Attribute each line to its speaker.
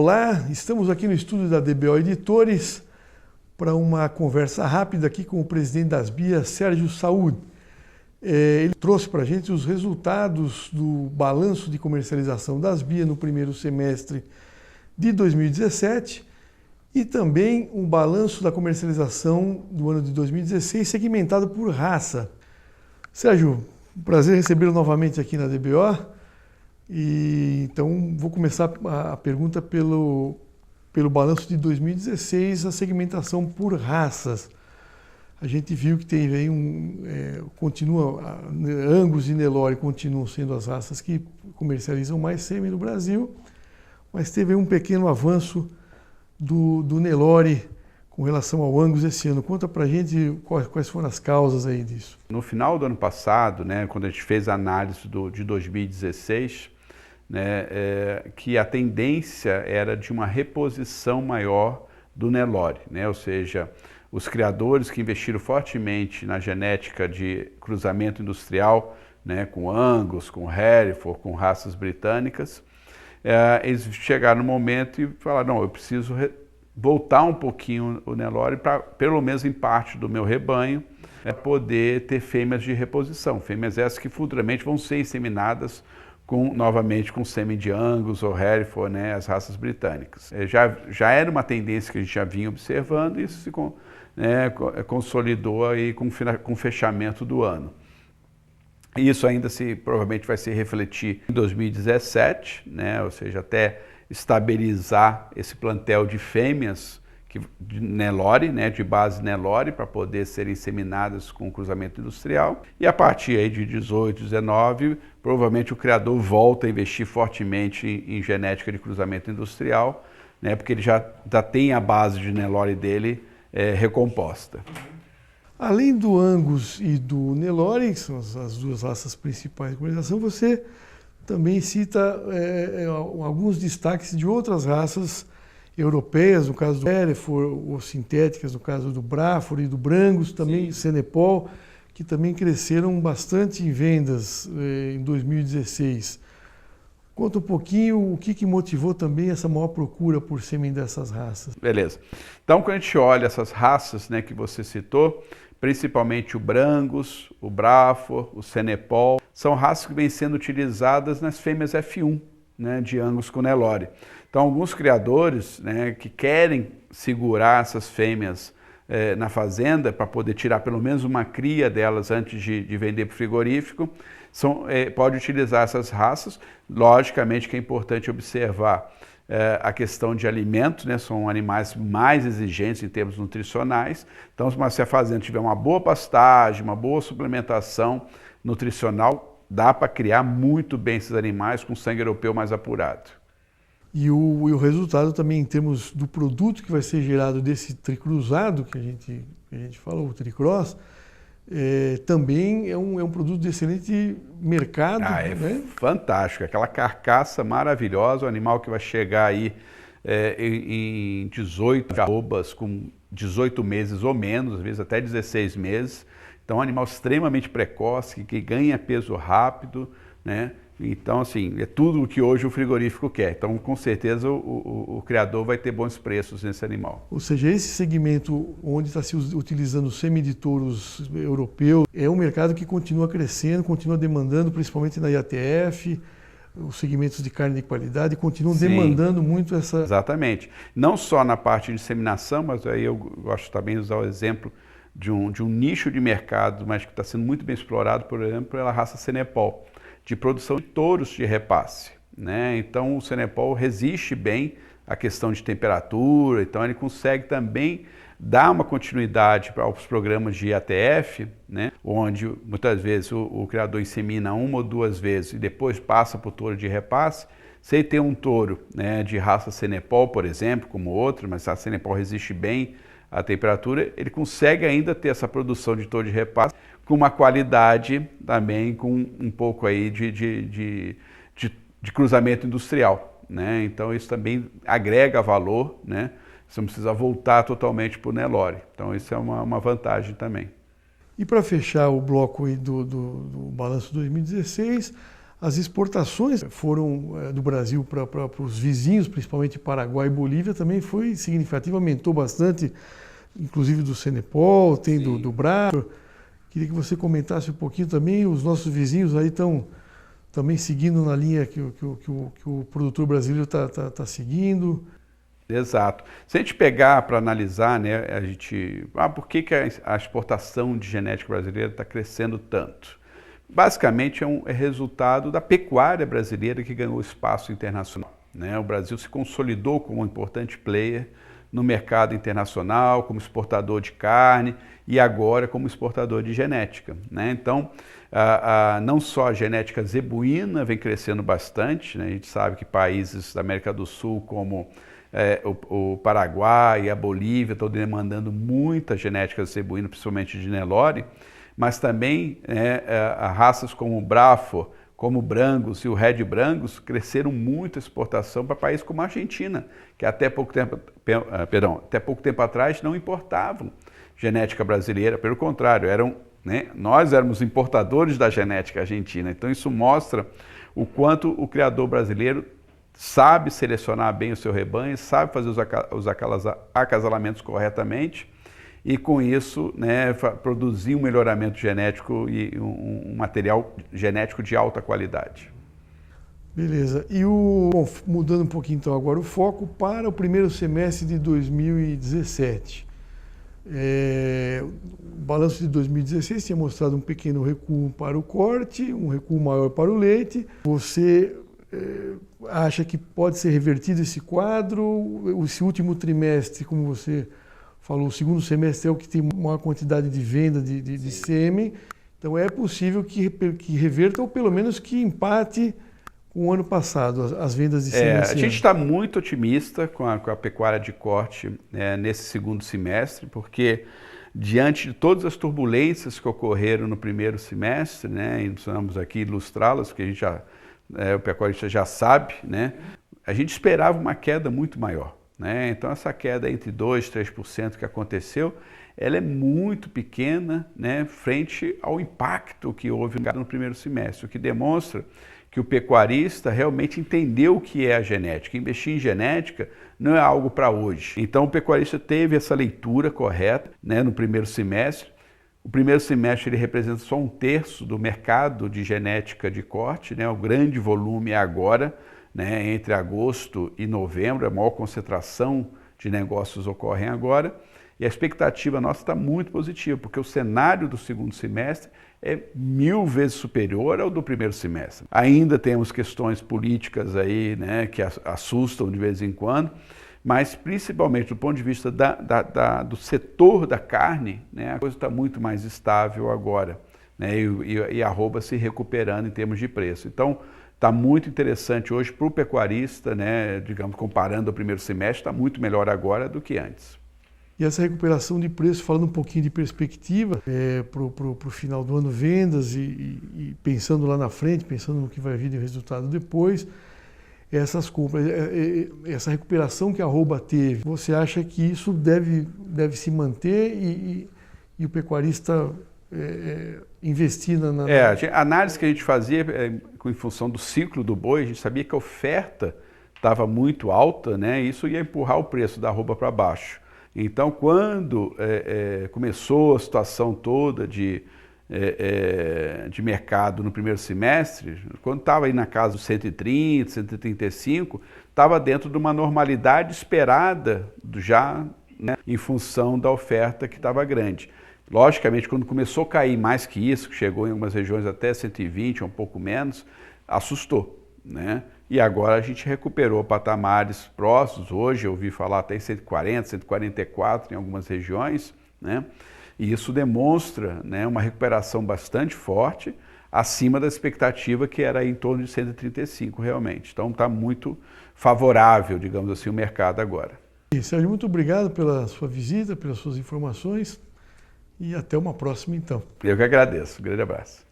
Speaker 1: Olá, estamos aqui no estúdio da DBO Editores para uma conversa rápida aqui com o presidente das BIA, Sérgio Saúd. Ele trouxe para a gente os resultados do balanço de comercialização das BIA no primeiro semestre de 2017 e também um balanço da comercialização do ano de 2016 segmentado por raça. Sérgio, um prazer recebê-lo novamente aqui na DBO. E então vou começar a pergunta pelo balanço de 2016, a segmentação por raças. A gente viu que teve aí Angus e Nelore continuam sendo as raças que comercializam mais sêmen no Brasil, mas teve aí um pequeno avanço do Nelore com relação ao Angus esse ano. Conta pra gente quais foram as causas aí disso.
Speaker 2: No final do ano passado, né, quando a gente fez a análise de 2016, que a tendência era de uma reposição maior do Nelore, né? Ou seja, os criadores que investiram fortemente na genética de cruzamento industrial, né, com Angus, com Hereford, com raças britânicas, eles chegaram no momento e falaram, não, eu preciso voltar um pouquinho o Nelore para, pelo menos em parte do meu rebanho, poder ter fêmeas de reposição, fêmeas essas que futuramente vão ser inseminadas novamente com sêmen de Angus ou Hereford, né, as raças britânicas. Já era uma tendência que a gente já vinha observando e isso se consolidou aí com o fechamento do ano. Isso ainda provavelmente vai se refletir em 2017, né, ou seja, até estabilizar esse plantel de fêmeas de Nelore, né, de base Nelore, para poder serem inseminadas com cruzamento industrial. E a partir aí de 18, 19, provavelmente o criador volta a investir fortemente em genética de cruzamento industrial, né, porque ele já tem a base de Nelore dele recomposta.
Speaker 1: Além do Angus e do Nelore, que são as duas raças principais de comercialização, você também cita alguns destaques de outras raças europeias, no caso do Hereford, ou sintéticas, no caso do Braford e do Brangus, também Senepol, que também cresceram bastante em vendas em 2016. Conta um pouquinho o que motivou também essa maior procura por sêmen dessas raças.
Speaker 2: Beleza. Então, quando a gente olha essas raças, né, que você citou, principalmente o Brangus, o Braford, o Senepol, são raças que vêm sendo utilizadas nas fêmeas F1, né, de Angus com Nelore. Então, alguns criadores, né, que querem segurar essas fêmeas na fazenda para poder tirar pelo menos uma cria delas antes de vender para o frigorífico, pode utilizar essas raças. Logicamente que é importante observar a questão de alimentos, né, são animais mais exigentes em termos nutricionais. Então, se a fazenda tiver uma boa pastagem, uma boa suplementação nutricional, dá para criar muito bem esses animais com sangue europeu mais apurado.
Speaker 1: E o resultado também em termos do produto que vai ser gerado desse tricruzado que a gente fala, o tricross, também é um produto de excelente mercado.
Speaker 2: Né? Fantástico, aquela carcaça maravilhosa, o animal que vai chegar aí em 18 arrobas com 18 meses ou menos, às vezes até 16 meses. Então é um animal extremamente precoce, que ganha peso rápido, né? Então, assim, é tudo o que hoje o frigorífico quer. Então, com certeza, o criador vai ter bons preços nesse animal.
Speaker 1: Ou seja, esse segmento onde está se utilizando o sêmen de touros europeu é um mercado que continua crescendo, continua demandando, principalmente na IATF, os segmentos de carne de qualidade continuam demandando muito essa...
Speaker 2: Exatamente. Não só na parte de inseminação, mas aí eu gosto também de usar o exemplo de um nicho de mercado, mas que está sendo muito bem explorado, por exemplo, pela raça Senepol, de produção de touros de repasse, né? Então o Senepol resiste bem à questão de temperatura, então ele consegue também dar uma continuidade para os programas de IATF, né? Onde muitas vezes o criador insemina uma ou duas vezes e depois passa para o touro de repasse. Se ele tem um touro, né, de raça Senepol, por exemplo, como outro, mas a Senepol resiste bem à temperatura, ele consegue ainda ter essa produção de touro de repasse com uma qualidade também, com um pouco aí de cruzamento industrial, né? Então isso também agrega valor, né? Você não precisa voltar totalmente para o Nelore. Então isso é uma vantagem também.
Speaker 1: E para fechar o bloco aí do balanço 2016, As exportações foram do Brasil para os vizinhos, principalmente Paraguai e Bolívia, também foi significativo, aumentou bastante, inclusive do Cenepol, tem do Brás. Queria que você comentasse um pouquinho também, os nossos vizinhos aí estão também seguindo na linha que o produtor brasileiro está seguindo.
Speaker 2: Exato. Se a gente pegar para analisar, né, por que a exportação de genética brasileira está crescendo tanto? Basicamente é resultado da pecuária brasileira que ganhou espaço internacional, né? O Brasil se consolidou como um importante player no mercado internacional, como exportador de carne e agora como exportador de genética, né? Então, não só a genética zebuína vem crescendo bastante, né? A gente sabe que países da América do Sul como o Paraguai e a Bolívia estão demandando muita genética zebuína, principalmente de Nelore, mas também raças como o Brafo, como o Brangus e o Red Brangus cresceram muito a exportação para países como a Argentina, que até pouco tempo atrás não importavam genética brasileira, pelo contrário, nós éramos importadores da genética argentina. Então isso mostra o quanto o criador brasileiro sabe selecionar bem o seu rebanho, sabe fazer os acasalamentos corretamente e com isso, né, produzir um melhoramento genético e um material genético de alta qualidade.
Speaker 1: Beleza. E mudando um pouquinho então agora o foco para o primeiro semestre de 2017. O balanço de 2016 tinha mostrado um pequeno recuo para o corte, um recuo maior para o leite. Você acha que pode ser revertido esse quadro? Esse último trimestre, como você falou, o segundo semestre é o que tem maior quantidade de venda de sêmen. Então é possível que reverta ou pelo menos que empate com o ano passado, as vendas de sêmen.
Speaker 2: A gente está muito otimista com a pecuária de corte nesse segundo semestre, porque diante de todas as turbulências que ocorreram no primeiro semestre, né, e precisamos aqui ilustrá-las, porque o pecuarista já sabe, né, a gente esperava uma queda muito maior, né? Então essa queda entre 2% e 3% que aconteceu, ela é muito pequena, né, frente ao impacto que houve no primeiro semestre, o que demonstra que o pecuarista realmente entendeu o que é a genética. Investir em genética não é algo para hoje. Então o pecuarista teve essa leitura correta, né, no primeiro semestre. O primeiro semestre ele representa só 1/3 do mercado de genética de corte, né? O grande volume é agora, né, entre agosto e novembro, a maior concentração de negócios ocorrem agora. E a expectativa nossa está muito positiva, porque o cenário do segundo semestre é 1000 vezes superior ao do primeiro semestre. Ainda temos questões políticas aí, né, que assustam de vez em quando, mas principalmente do ponto de vista do setor da carne, né, a coisa está muito mais estável agora, né, e a arroba se recuperando em termos de preço. Então, está muito interessante hoje para o pecuarista, né, digamos, comparando ao primeiro semestre, está muito melhor agora do que antes.
Speaker 1: E essa recuperação de preço, falando um pouquinho de perspectiva para o final do ano, vendas e pensando lá na frente, pensando no que vai vir de resultado depois, essas compras, essa recuperação que a arroba teve, você acha que isso deve se manter e o pecuarista investir na...
Speaker 2: A análise que a gente fazia em função do ciclo do boi, a gente sabia que a oferta estava muito alta, né? Isso ia empurrar o preço da arroba para baixo. Então, quando começou a situação toda de mercado no primeiro semestre, quando estava aí na casa dos 130, 135, estava dentro de uma normalidade esperada já, né, em função da oferta que estava grande. Logicamente, quando começou a cair mais que isso, que chegou em algumas regiões até 120, um pouco menos, assustou, né? E agora a gente recuperou patamares próximos, hoje eu ouvi falar até em 140, 144 em algumas regiões, né? E isso demonstra, né, uma recuperação bastante forte, acima da expectativa que era em torno de 135 realmente. Então está muito favorável, digamos assim, o mercado agora.
Speaker 1: Sérgio, muito obrigado pela sua visita, pelas suas informações e até uma próxima então.
Speaker 2: Eu que agradeço. Um grande abraço.